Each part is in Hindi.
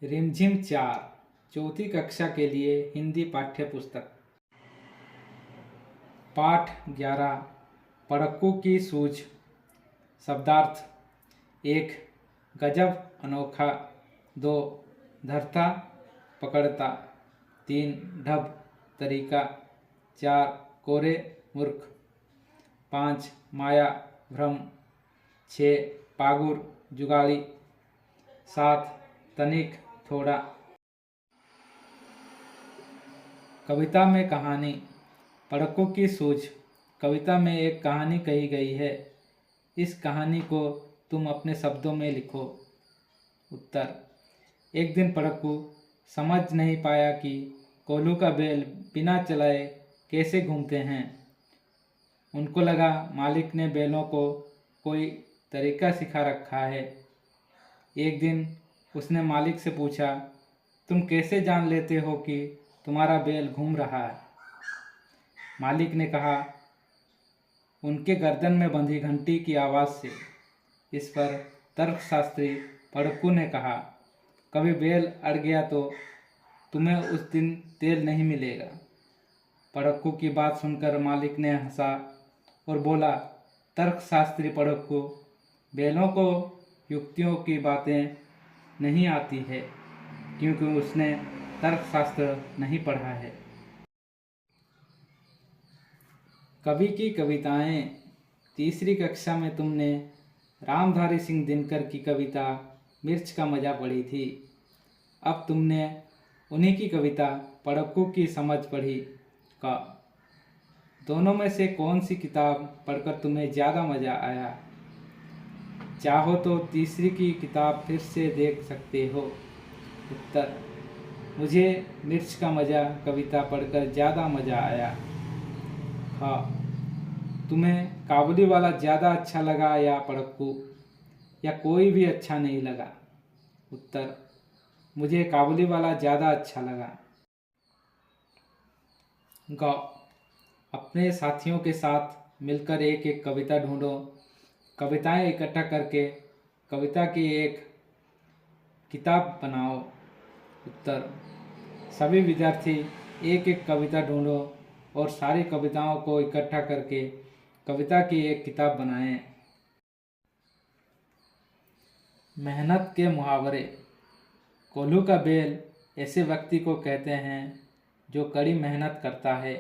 रिमझिम 4 चौथी कक्षा के लिए हिंदी पाठ्य पुस्तक। पाठ 11 पड़क्कू की सूझ। शब्दार्थ 1 गजब अनोखा, 2 धरता पकड़ता, 3 ढब तरीका, 4 कोरे मूर्ख, 5 माया भ्रम, 6 पागुर जुगाड़ी, 7 तनिक थोड़ा। कविता में कहानी। पड़क्कू की सूझ कविता में एक कहानी कही गई है। इस कहानी को तुम अपने शब्दों में लिखो। उत्तर। एक दिन पड़क्कू समझ नहीं पाया कि कोल्हू का बैल बिना चलाए कैसे घूमते हैं। उनको लगा मालिक ने बैलों को कोई तरीका सिखा रखा है। एक दिन उसने मालिक से पूछा, तुम कैसे जान लेते हो कि तुम्हारा बैल घूम रहा है? मालिक ने कहा, उनके गर्दन में बंधी घंटी की आवाज़ से। इस पर तर्कशास्त्री पड़क्कू ने कहा, कभी बैल अड़ गया तो तुम्हें उस दिन तेल नहीं मिलेगा। पड़क्कू की बात सुनकर मालिक ने हंसा और बोला, तर्कशास्त्री पड़क्कू, बैलों को युक्तियों की बातें नहीं आती है क्योंकि उसने तर्कशास्त्र नहीं पढ़ा है। कवि की कविताएं। तीसरी कक्षा में तुमने रामधारी सिंह दिनकर की कविता मिर्च का मज़ा पढ़ी थी। अब तुमने उन्हीं की कविता पड़क्कू की समझ पढ़ी। का दोनों में से कौन सी किताब पढ़कर तुम्हें ज़्यादा मज़ा आया? चाहो तो तीसरी की किताब फिर से देख सकते हो। उत्तर। मुझे मिर्च का मज़ा कविता पढ़कर ज़्यादा मज़ा आया। हाँ, तुम्हें काबुली वाला ज़्यादा अच्छा लगा या पड़क्कू, या कोई भी अच्छा नहीं लगा? उत्तर। मुझे काबुली वाला ज़्यादा अच्छा लगा। ग अपने साथियों के साथ मिलकर एक एक कविता ढूंढो। कविताएं इकट्ठा करके कविता की एक किताब बनाओ। उत्तर। सभी विद्यार्थी एक एक कविता ढूंढो और सारी कविताओं को इकट्ठा करके कविता की एक किताब बनाएं। मेहनत के मुहावरे। कोल्हू का बैल ऐसे व्यक्ति को कहते हैं जो कड़ी मेहनत करता है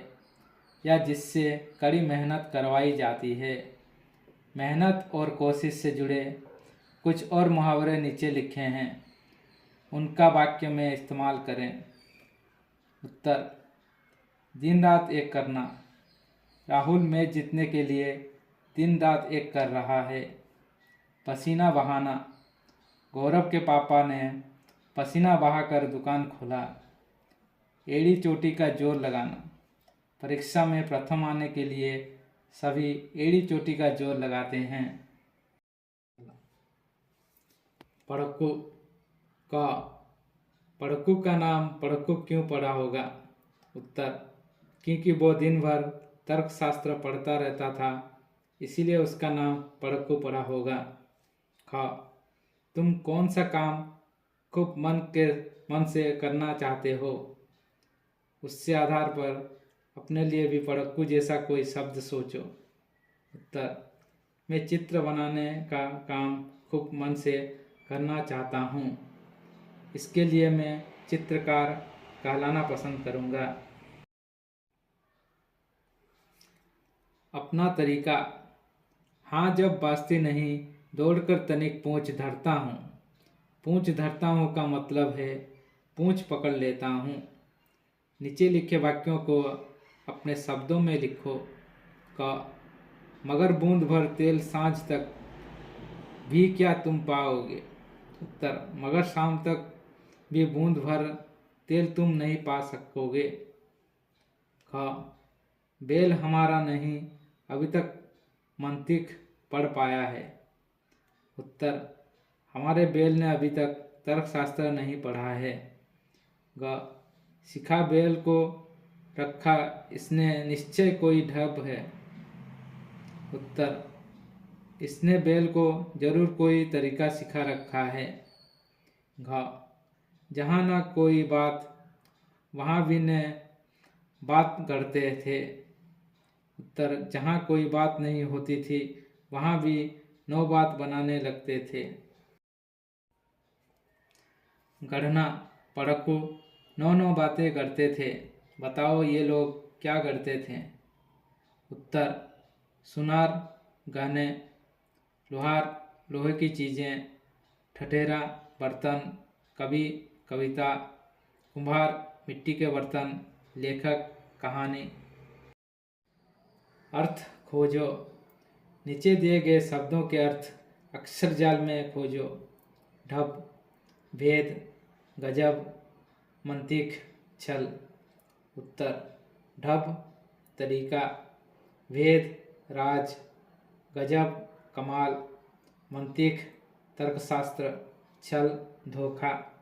या जिससे कड़ी मेहनत करवाई जाती है। मेहनत और कोशिश से जुड़े कुछ और मुहावरे नीचे लिखे हैं, उनका वाक्य में इस्तेमाल करें। उत्तर। दिन रात एक करना। राहुल मैच जीतने के लिए दिन रात एक कर रहा है। पसीना बहाना। गौरव के पापा ने पसीना बहाकर दुकान खोला। एड़ी चोटी का जोर लगाना। परीक्षा में प्रथम आने के लिए सभी एड़ी चोटी का जोर लगाते हैं। पड़क्कू। का पड़क्कू का नाम पड़क्कू क्यों पड़ा होगा? उत्तर। क्योंकि वो दिन भर तर्कशास्त्र पढ़ता रहता था, इसीलिए उसका नाम पड़क्कू पड़ा होगा। खा तुम कौन सा काम खूब मन से करना चाहते हो? उससे आधार पर अपने लिए भी पड़क्कू जैसा कोई शब्द सोचो। उत्तर। मैं चित्र बनाने का काम खूब मन से करना चाहता हूँ, इसके लिए मैं चित्रकार कहलाना पसंद करूँगा। अपना तरीका। हाँ, जब बाजती नहीं दौड़कर तनिक पूंछ धरता हूँ। पूंछ धरता हूँ का मतलब है पूंछ पकड़ लेता हूँ। नीचे लिखे वाक्यों को अपने शब्दों में लिखो। का मगर बूंद भर तेल सांझ तक भी क्या तुम पाओगे? उत्तर। मगर शाम तक भी बूंद भर तेल तुम नहीं पा सकोगे। खा बैल हमारा नहीं अभी तक मंतिक पढ़ पाया है। उत्तर। हमारे बैल ने अभी तक तर्कशास्त्र नहीं पढ़ा है। ग सिखा बैल को रखा इसने निश्चय कोई ढब है। उत्तर। इसने बैल को जरूर कोई तरीका सिखा रखा है। घ जहाँ न कोई बात वहाँ भी न बात गढ़ते थे। उत्तर, जहाँ कोई बात नहीं होती थी वहाँ भी नौ बात बनाने लगते थे। गढ़ना, पढ़कू नौ बातें गढ़ते थे। बताओ ये लोग क्या गढ़ते थे? उत्तर, सुनार गहने, लोहार लोहे की चीज़ें, ठठेरा बर्तन, कवि कविता, कुम्हार मिट्टी के बर्तन, लेखक कहानी। अर्थ खोजो। नीचे दिए गए शब्दों के अर्थ अक्षर जाल में खोजो। ढब, भेद, गजब, मंतिक, छल। उत्तर, ढब तरीका, भेद राज, गजब कमाल, मंतिक तर्कशास्त्र, छल धोखा।